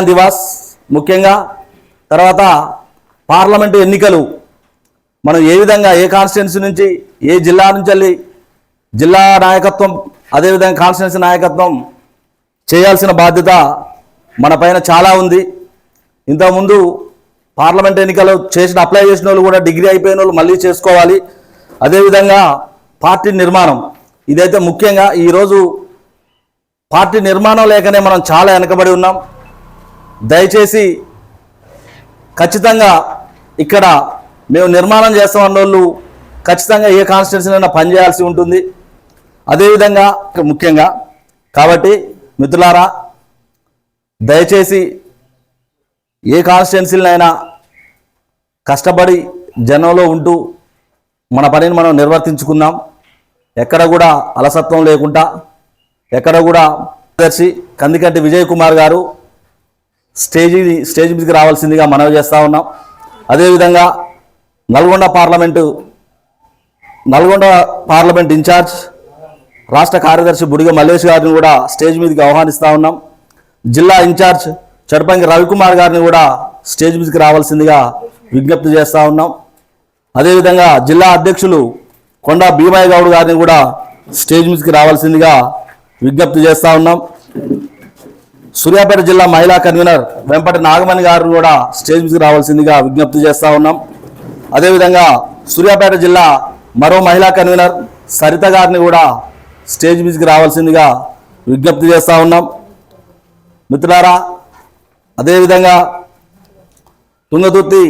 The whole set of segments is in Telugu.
దివాస్ ముఖ్యంగా తర్వాత పార్లమెంటు ఎన్నికలు మనం ఏ విధంగా ఏ కాన్స్టిట్యున్సీ నుంచి ఏ జిల్లా నుంచి వెళ్ళి జిల్లా నాయకత్వం అదేవిధంగా కాన్స్టిట్యున్సీ నాయకత్వం చేయాల్సిన బాధ్యత మన పైన చాలా ఉంది. ఇంతకుముందు పార్లమెంట్ ఎన్నికలు అప్లై చేసిన వాళ్ళు కూడా డిగ్రీ అయిపోయిన వాళ్ళు మళ్ళీ చేసుకోవాలి. అదేవిధంగా పార్టీ నిర్మాణం ఇదైతే ముఖ్యంగా ఈరోజు పార్టీ నిర్మాణం లేకనే మనం చాలా వెనకబడి ఉన్నాం. దయచేసి ఖచ్చితంగా ఇక్కడ మేము నిర్మాణం చేస్తామన్న వాళ్ళు ఖచ్చితంగా ఏ కాన్స్టిట్యున్సీనైనా పనిచేయాల్సి ఉంటుంది. అదేవిధంగా ముఖ్యంగా కాబట్టి మిత్రులారా దయచేసి ఏ కాన్స్టిట్యున్సీలైనా కష్టపడి జనంలో ఉంటూ మన పనిని మనం నిర్వర్తించుకుందాం. ఎక్కడ కూడా అలసత్వం లేకుండా ఎక్కడ కూడా దర్శి కందికంటి విజయ్ కుమార్ గారు స్టేజ్ మీదకి రావాల్సిందిగా మనవి చేస్తూ ఉన్నాం. అదేవిధంగా నల్గొండ పార్లమెంట్ ఇన్ఛార్జ్ రాష్ట్ర కార్యదర్శి బుడిగ మల్లేష్ గారిని కూడా స్టేజ్ మీదకి ఆహ్వానిస్తూ ఉన్నాం. జిల్లా ఇన్ఛార్జ్ చడపంగి రవికుమార్ గారిని కూడా స్టేజ్ మీదకి రావాల్సిందిగా విజ్ఞప్తి చేస్తూ ఉన్నాం. అదేవిధంగా జిల్లా అధ్యక్షులు కొండా భీమయ్య గౌడ్ గారిని కూడా స్టేజ్ మీదకి రావాల్సిందిగా విజ్ఞప్తి చేస్తూ ఉన్నాం. సూర్యాపేట జిల్లా మహిళా కన్వీనర్ వెంపటి నాగమణి గారిని కూడా స్టేజ్ మీదకి రావాల్సిందిగా విజ్ఞప్తి చేస్తూ ఉన్నాం. అదేవిధంగా సూర్యాపేట జిల్లా మరో మహిళా కన్వీనర్ సరిత గారిని కూడా స్టేజ్ మీదకి రావాల్సిందిగా విజ్ఞప్తి చేస్తూ ఉన్నాం. మిత్రులారా అదేవిధంగా తుంగతుర్తి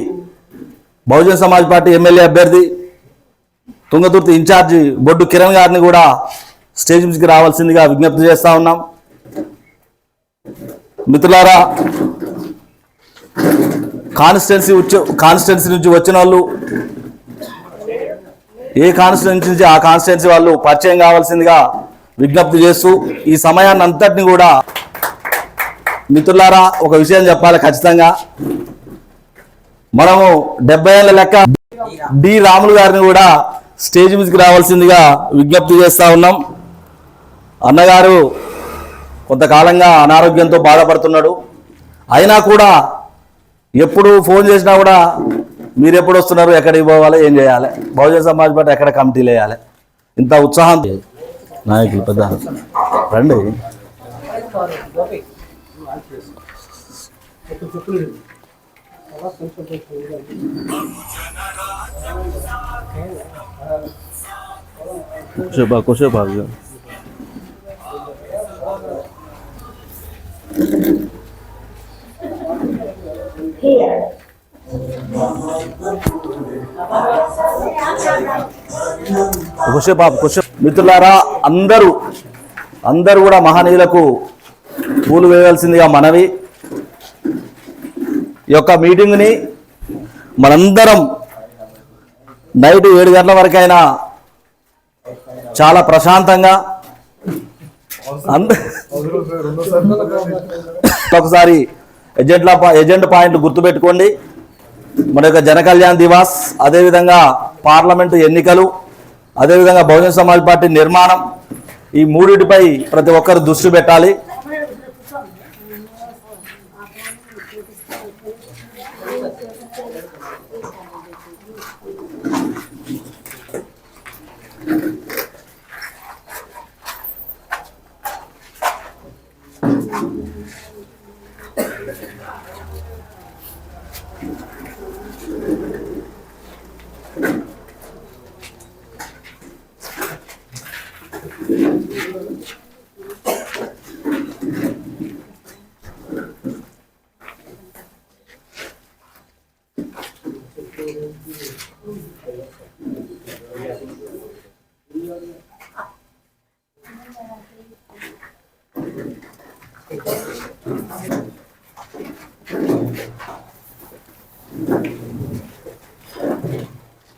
బహుజన సమాజ్ పార్టీ ఎమ్మెల్యే అభ్యర్థి తుంగతుర్తి ఇన్ఛార్జి బొడ్డు కిరణ్ గారిని కూడా స్టేజ్ మీదకి రావాల్సిందిగా విజ్ఞప్తి చేస్తూ ఉన్నాం. మిత్రులారా కాన్స్టిట్యున్సీ నుంచి వచ్చిన వాళ్ళు ఏ కాన్స్టిట్యున్సీ నుంచి ఆ కాన్స్టిట్యున్సీ వాళ్ళు పరిచయం కావాల్సిందిగా విజ్ఞప్తి చేస్తూ ఈ సమయాన్ని అంతటిని కూడా మిత్రులారా ఒక విషయం చెప్పాలి. ఖచ్చితంగా మనము 70 ఏళ్ళ లెక్క డి రాములు గారిని కూడా స్టేజ్ మీదకి రావాల్సిందిగా విజ్ఞప్తి చేస్తూ ఉన్నాం. అన్నగారు కొంతకాలంగా అనారోగ్యంతో బాధపడుతున్నాడు. అయినా కూడా ఎప్పుడు ఫోన్ చేసినా కూడా మీరు ఎప్పుడు వస్తున్నారు, ఎక్కడికి పోవాలి, ఏం చేయాలి, బహుజన సమాజ్ పార్టీ ఎక్కడ కమిటీలు వేయాలి, ఇంత ఉత్సాహం నాయకులు పెద్ద రండి. కుషేపా మిత్రులారా అందరూ కూడా మహనీయులకు పూలు వేయాల్సిందిగా మనవి. ఈ యొక్క మీటింగ్ని మనందరం నైట్ 7 గంటల వరకైనా చాలా ప్రశాంతంగా ఒకసారి ఎజెండా పాయింట్ గుర్తుపెట్టుకోండి. మన యొక్క జన కళ్యాణ్ దివాస్, అదేవిధంగా పార్లమెంటు ఎన్నికలు, అదేవిధంగా బహుజన సమాజ్ పార్టీ నిర్మాణం, ఈ మూడింటిపై ప్రతి ఒక్కరు దృష్టి పెట్టాలి.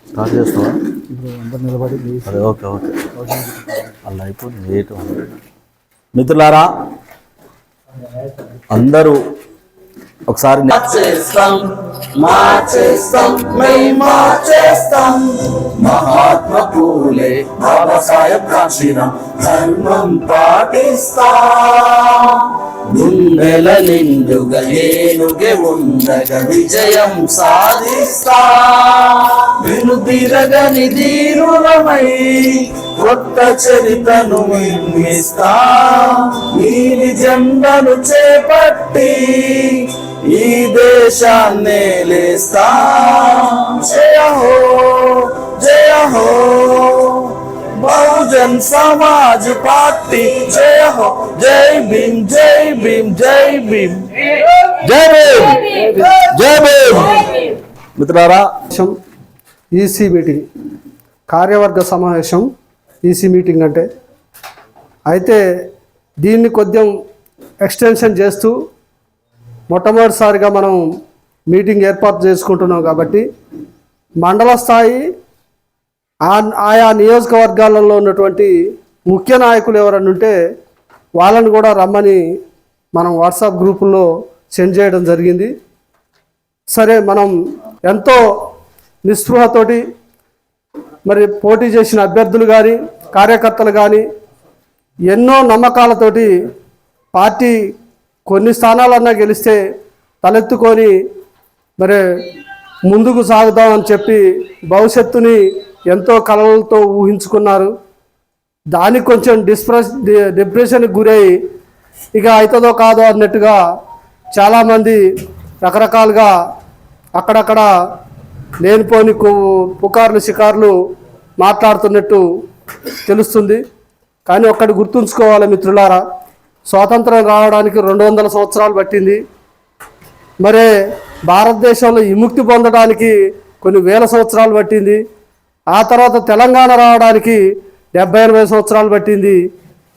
స్టార్ట్ చేస్తావా? అందరు నిలబడి అదే ఓకే అలా అయిపోయింది. మిత్రులారా అందరూ ఒకసారి మహాత్మా పూలే బాబాసాహెబ్ కాశీరాం ధర్మం పాటిస్తాం. గుండెల నిండుగా ఏనుగే ఉండగా విజయం సాధిస్తా వెనుదిరగని ధీరులమై కొత్త చరిత్రను నిర్మిస్తా నీలి జెండను చేపట్టి ఈ దేశాన్నే లేస్తా జయ హో జయ హో బహుజన్ సమాజ్ పార్టీ జయ హో జై భీమ్ జై భీమ్ జై భీమ్ జై భీమ్ జై భీమ్. మిత్రులారా, ఈసీ మీటింగ్, కార్యవర్గ సమావేశం ఈసీ మీటింగ్ అంటే, అయితే దీన్ని కొద్దిగా ఎక్స్టెన్షన్ చేస్తూ మొట్టమొదటిసారిగా మనం మీటింగ్ ఏర్పాటు చేసుకుంటున్నాం కాబట్టి మండల స్థాయి ఆయా నియోజకవర్గాలలో ఉన్నటువంటి ముఖ్య నాయకులు ఎవరన్నా ఉంటే వాళ్ళని కూడా రమ్మని మనం వాట్సాప్ గ్రూపుల్లో సెండ్ చేయడం జరిగింది. సరే, మనం ఎంతో నిస్పృహతోటి మరి పోటీ చేసిన అభ్యర్థులు కానీ కార్యకర్తలు కానీ ఎన్నో నమ్మకాలతోటి పార్టీ కొన్ని స్థానాలన్నా గెలిస్తే తలెత్తుకొని మరి ముందుకు సాగుదామని చెప్పి భవిష్యత్తుని ఎంతో కలలతో ఊహించుకున్నారు. దానికి కొంచెం డిప్రెషన్కి గురై ఇక అవుతుందో కాదో అన్నట్టుగా చాలామంది రకరకాలుగా అక్కడక్కడ లేనిపోని పుకార్లు షికార్లు మాట్లాడుతున్నట్టు తెలుస్తుంది. కానీ ఒక్కటి గుర్తుంచుకోవాలి మిత్రులారా, స్వాతంత్రం రావడానికి 200 సంవత్సరాలు పట్టింది. మరే భారతదేశంలో విముక్తి పొందడానికి కొన్ని వేల సంవత్సరాలు పట్టింది. ఆ తర్వాత తెలంగాణ రావడానికి 70-80 సంవత్సరాలు పట్టింది.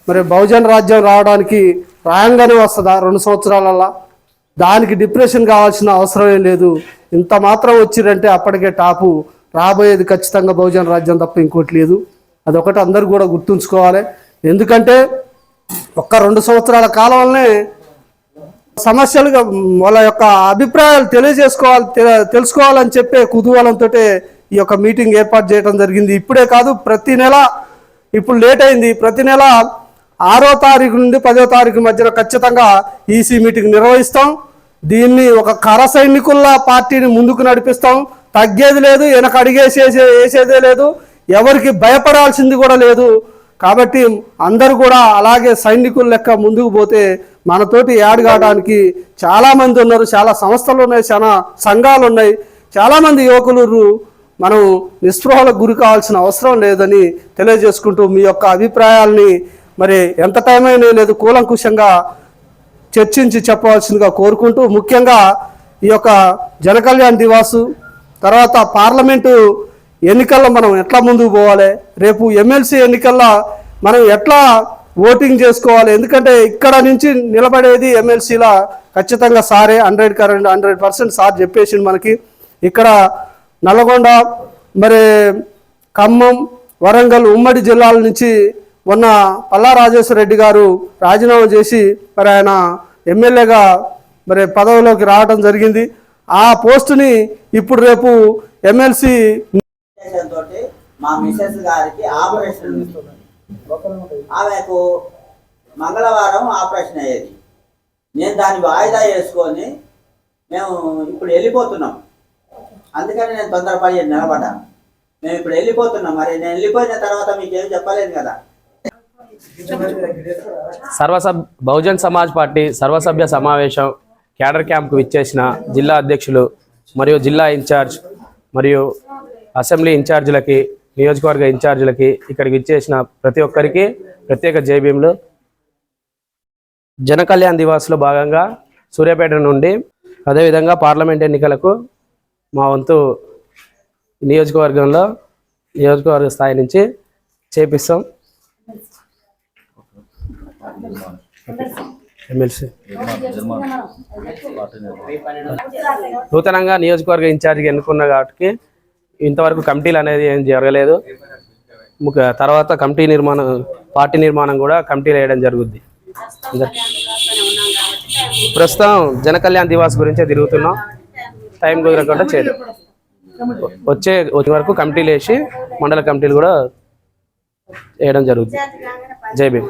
మరి బహుజన్ రాజ్యం రావడానికి రాయంగానే వస్తుందా 2 సంవత్సరాలల్లా? దానికి డిప్రెషన్ కావాల్సిన అవసరం ఏం లేదు. ఇంత మాత్రం వచ్చిరంటే అప్పటికే టాపు, రాబోయేది ఖచ్చితంగా బహుజన్ రాజ్యం తప్ప ఇంకోటి లేదు. అదొకటి అందరూ కూడా గుర్తుంచుకోవాలి. ఎందుకంటే ఒక్క 2 సంవత్సరాల కాలంలోనే సమస్యలుగా వాళ్ళ యొక్క అభిప్రాయాలు తెలుసుకోవాలని చెప్పే కుతూహలంతో ఈ యొక్క మీటింగ్ ఏర్పాటు చేయడం జరిగింది. ఇప్పుడే కాదు, ప్రతి నెల, ఇప్పుడు లేట్ అయింది, ప్రతి నెల 6వ తారీఖు నుండి 10వ తారీఖు మధ్యలో ఖచ్చితంగా ఈసీ మీటింగ్ నిర్వహిస్తాం. దీన్ని ఒక కర సైనికుల్లా పార్టీని ముందుకు నడిపిస్తాం. తగ్గేది లేదు, వెనక వేసేదే లేదు, ఎవరికి భయపడాల్సింది కూడా లేదు. కాబట్టి అందరూ కూడా అలాగే సైనికుల లెక్క ముందుకు పోతే మనతోటి యాడ్ కావడానికి చాలామంది ఉన్నారు. చాలా సంస్థలు ఉన్నాయి, చాలా సంఘాలు ఉన్నాయి, చాలామంది యువకులు. మనం నిస్పృహలకు గురి కావాల్సిన అవసరం లేదని తెలియజేసుకుంటూ మీ యొక్క అభిప్రాయాల్ని మరి ఎంత టైం అయినా లేదు కూలంకుషంగా చర్చించి చెప్పవలసిందిగా కోరుకుంటూ, ముఖ్యంగా ఈ యొక్క జనకళ్యాణ్ దివాసు తర్వాత పార్లమెంటు ఎన్నికల్లో మనం ఎట్లా ముందుకు పోవాలి, రేపు ఎమ్మెల్సీ ఎన్నికల్లో మనం ఎట్లా ఓటింగ్ చేసుకోవాలి. ఎందుకంటే ఇక్కడ నుంచి నిలబడేది ఎమ్మెల్సీలా ఖచ్చితంగా సారే 100% సార్ చెప్పేసింది మనకి. ఇక్కడ నల్గొండ, మరి ఖమ్మం, వరంగల్ ఉమ్మడి జిల్లాల నుంచి మొన్న పల్లా రాజేశ్వర రెడ్డి గారు రాజీనామా చేసి మరి ఆయన ఎమ్మెల్యేగా మరి పదవిలోకి రావడం జరిగింది. ఆ పోస్టుని ఇప్పుడు రేపు ఎమ్మెల్సీ మా మిసెస్ గారికి ఆపరేషన్ ఆమెకు మంగళవారం ఆపరేషన్ అయ్యేది. నేను దాన్ని వాయిదా వేసుకొని మేము ఇప్పుడు వెళ్ళిపోతున్నాం. అందుకని నేను తొందరపడి నిలబడ్డా. మేము ఇప్పుడు వెళ్ళిపోతున్నాం. మరి నేను వెళ్ళిపోయిన తర్వాత మీకేం చెప్పలేదు కదా. బహుజన్ సమాజ్ పార్టీ సర్వసభ్య సమావేశం క్యాడర్ క్యాంప్కు విచ్చేసిన జిల్లా అధ్యక్షులు మరియు జిల్లా ఇన్ఛార్జ్ మరియు అసెంబ్లీ ఇన్ఛార్జీలకి, నియోజకవర్గ ఇన్ఛార్జీలకి, ఇక్కడికి విచ్చేసిన ప్రతి ఒక్కరికి ప్రత్యేక జైభీములు. జనకళ్యాణ్ దివాస్లో భాగంగా సూర్యాపేట నుండి అదేవిధంగా పార్లమెంట్ ఎన్నికలకు మా వంతు నియోజకవర్గ స్థాయి నుంచి చేపిస్తాం. ఎమ్మెల్సీ నూతనంగా నియోజకవర్గ ఇన్ఛార్జిగా ఎన్నుకున్న కాబట్టి ఇంతవరకు కమిటీలు అనేది ఏం జరగలేదు. తర్వాత పార్టీ నిర్మాణం కూడా కమిటీలు వేయడం జరుగుద్ది. ప్రస్తుతం జనకళ్యాణ్ దివాస్ గురించే తిరుగుతున్నాం. టైం కుదరకుండా చేయడం. వచ్చే వరకు కమిటీలు వేసి మండల కమిటీలు కూడా వేయడం జరుగుతుంది. జై భీమ్.